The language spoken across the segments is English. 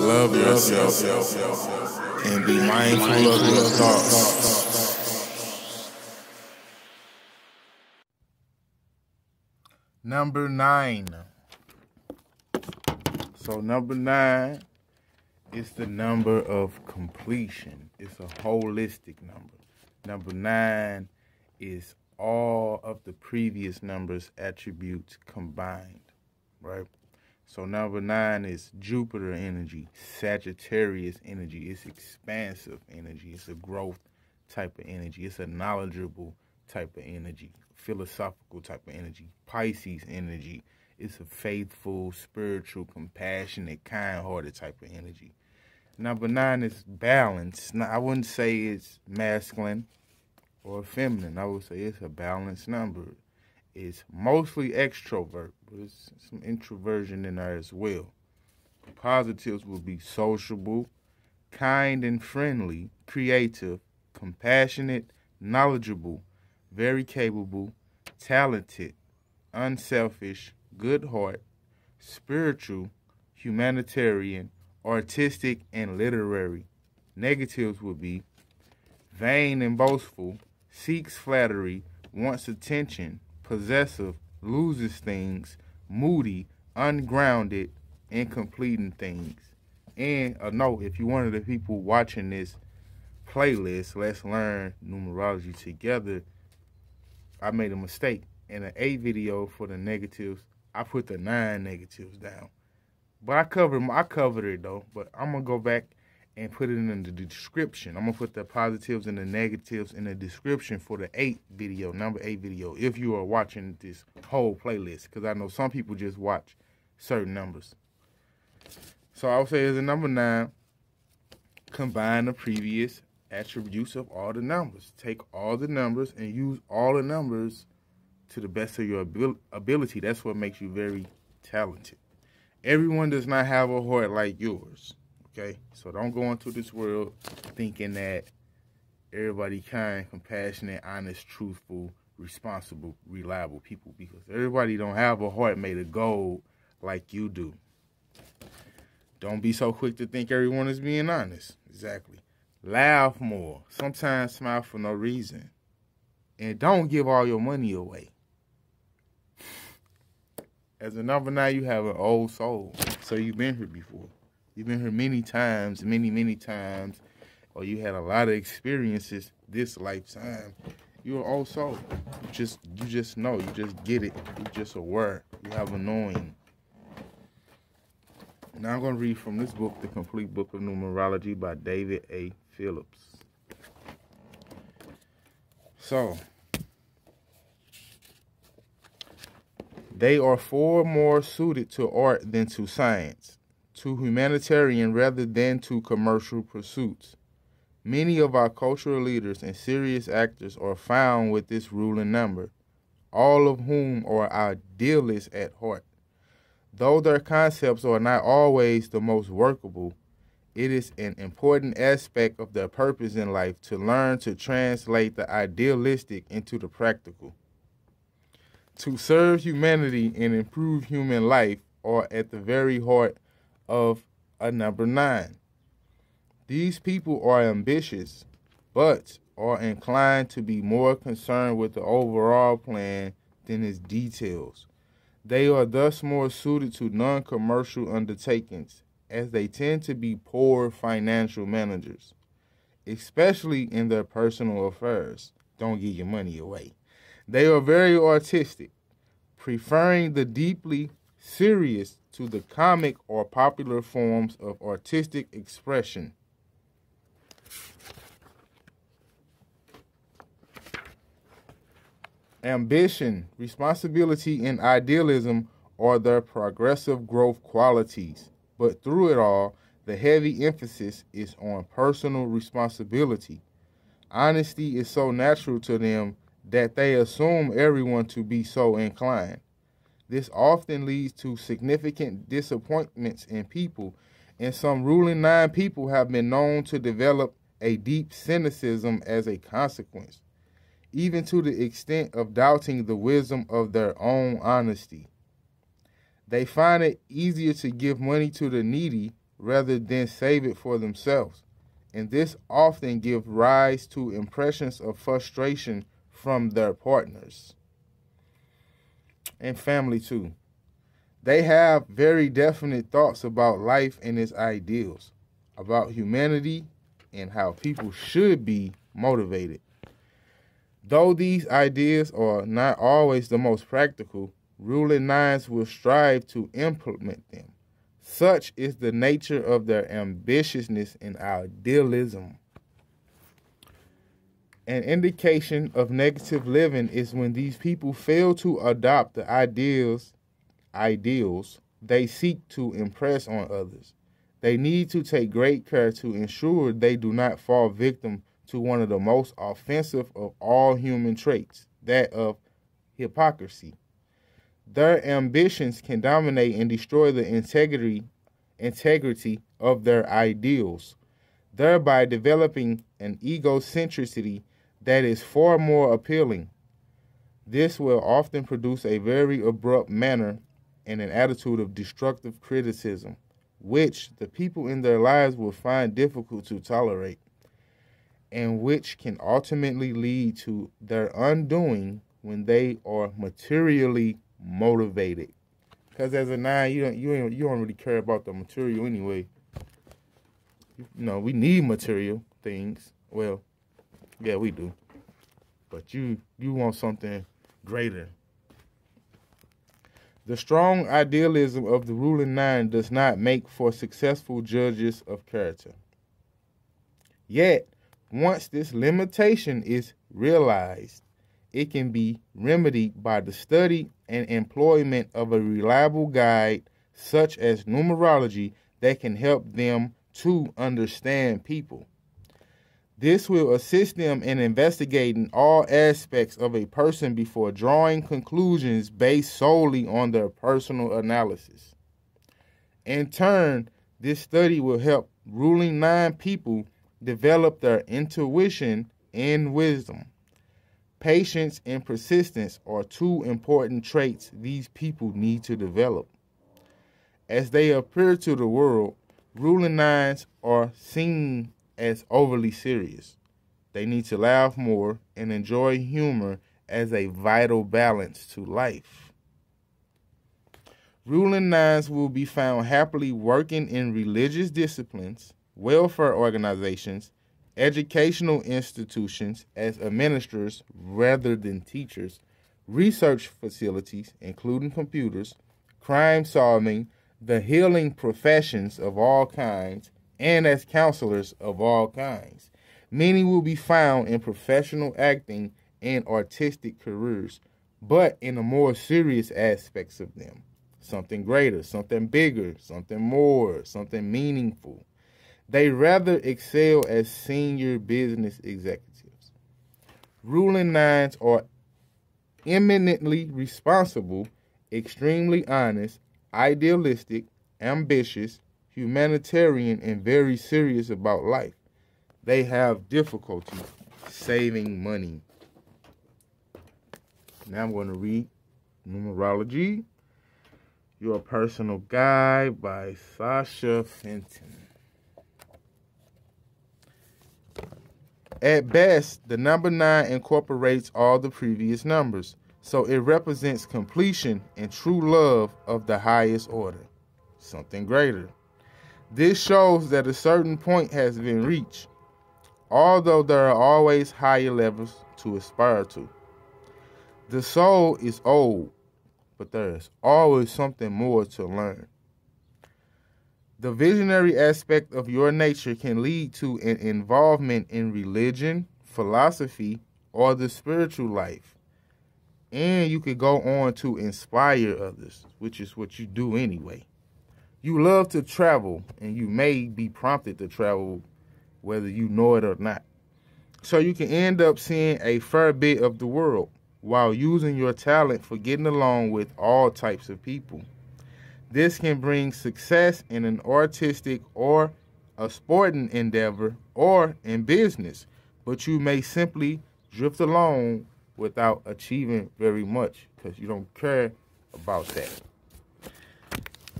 love yourself, and be mindful of your thoughts. Number 9. So number 9 is the number of completion. It's a holistic number. Number 9 is all of the previous numbers' attributes combined, right? So number 9 is Jupiter energy, Sagittarius energy. It's expansive energy. It's a growth type of energy. It's a knowledgeable type of energy, philosophical type of energy. Pisces energy. It's a faithful, spiritual, compassionate, kind-hearted type of energy. Number 9 is balance. Now, I wouldn't say it's masculine or feminine. I would say it's a balanced number. It's mostly extrovert, but it's some introversion in there as well. The positives will be sociable, kind and friendly, creative, compassionate, knowledgeable, very capable, talented, unselfish, good heart, spiritual, humanitarian, artistic, and literary. Negatives would be vain and boastful, seeks flattery, wants attention, possessive, loses things, moody, ungrounded, incomplete in things. And a note, if you're one of the people watching this playlist, Let's Learn Numerology Together, I made a mistake. In an 8 video for the negatives, I put the 9 negatives down. But I covered it though. But I'm going to go back and put it in the description. I'm going to put the positives and the negatives in the description for the 8 video, number 8 video, if you are watching this whole playlist. Because I know some people just watch certain numbers. So I would say as a number 9, combine the previous attributes of all the numbers. Take all the numbers and use all the numbers to the best of your ability. That's what makes you very talented. Everyone does not have a heart like yours, okay? So don't go into this world thinking that everybody kind, compassionate, honest, truthful, responsible, reliable people, because everybody don't have a heart made of gold like you do. Don't be so quick to think everyone is being honest. Exactly. Laugh more. Sometimes smile for no reason. And don't give all your money away. As a number 9, you have an old soul. So you've been here before. You've been here many times, many times. Or you had a lot of experiences this lifetime. You're an old soul. You just know. You just get it. You're just aware. You have a knowing. Now I'm going to read from this book, The Complete Book of Numerology by David A. Phillips. So, they are far more suited to art than to science, to humanitarian rather than to commercial pursuits. Many of our cultural leaders and serious actors are found with this ruling number, all of whom are idealists at heart. Though their concepts are not always the most workable, it is an important aspect of their purpose in life to learn to translate the idealistic into the practical. To serve humanity and improve human life are at the very heart of a number 9. These people are ambitious, but are inclined to be more concerned with the overall plan than its details. They are thus more suited to non-commercial undertakings, as they tend to be poor financial managers, especially in their personal affairs. Don't give your money away. They are very artistic, preferring the deeply serious to the comic or popular forms of artistic expression. Ambition, responsibility, and idealism are their progressive growth qualities, but through it all, the heavy emphasis is on personal responsibility. Honesty is so natural to them that they assume everyone to be so inclined. This often leads to significant disappointments in people, and some ruling 9 people have been known to develop a deep cynicism as a consequence, even to the extent of doubting the wisdom of their own honesty. They find it easier to give money to the needy rather than save it for themselves. And this often gives rise to impressions of frustration from their partners and family too. They have very definite thoughts about life and its ideals, about humanity and how people should be motivated. Though these ideas are not always the most practical, ruling nines will strive to implement them. Such is the nature of their ambitiousness and idealism. An indication of negative living is when these people fail to adopt the ideals they seek to impress on others. They need to take great care to ensure they do not fall victim to one of the most offensive of all human traits, that of hypocrisy. Their ambitions can dominate and destroy the integrity of their ideals, thereby developing an egocentricity that is far more appealing. This will often produce a very abrupt manner and an attitude of destructive criticism, which the people in their lives will find difficult to tolerate, and which can ultimately lead to their undoing when they are materially motivated. Because as a nine, you don't really care about the material anyway. We need material things. Well, yeah, we do. But you want something greater. The strong idealism of the ruling nine does not make for successful judges of character. Yet, once this limitation is realized, it can be remedied by the study and employment of a reliable guide such as numerology that can help them to understand people. This will assist them in investigating all aspects of a person before drawing conclusions based solely on their personal analysis. In turn, this study will help ruling nine people develop their intuition and wisdom. Patience and persistence are two important traits these people need to develop. As they appear to the world, ruling nines are seen as overly serious. They need to laugh more and enjoy humor as a vital balance to life. Ruling nines will be found happily working in religious disciplines, welfare organizations, educational institutions as administrators rather than teachers, research facilities, including computers, crime solving, the healing professions of all kinds, and as counselors of all kinds. Many will be found in professional acting and artistic careers, but in the more serious aspects of them. Something greater, something bigger, something more, something meaningful. They rather excel as senior business executives. Ruling nines are eminently responsible, extremely honest, idealistic, ambitious, humanitarian, and very serious about life. They have difficulty saving money. Now I'm going to read Numerology, Your Personal Guide by Sasha Fenton. At best, the number 9 incorporates all the previous numbers, so it represents completion and true love of the highest order, something greater. This shows that a certain point has been reached, although there are always higher levels to aspire to. The soul is old, but there is always something more to learn. The visionary aspect of your nature can lead to an involvement in religion, philosophy, or the spiritual life. And you could go on to inspire others, which is what you do anyway. You love to travel, and you may be prompted to travel whether you know it or not. So you can end up seeing a fair bit of the world while using your talent for getting along with all types of people. This can bring success in an artistic or a sporting endeavor or in business, but you may simply drift along without achieving very much because you don't care about that.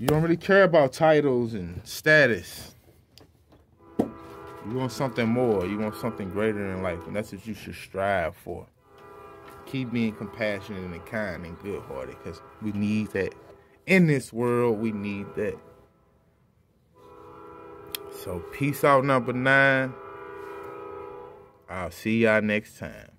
You don't really care about titles and status. You want something more. You want something greater in life, and that's what you should strive for. Keep being compassionate and kind and good-hearted, because we need that. In this world, we need that. So, peace out, number 9. I'll see y'all next time.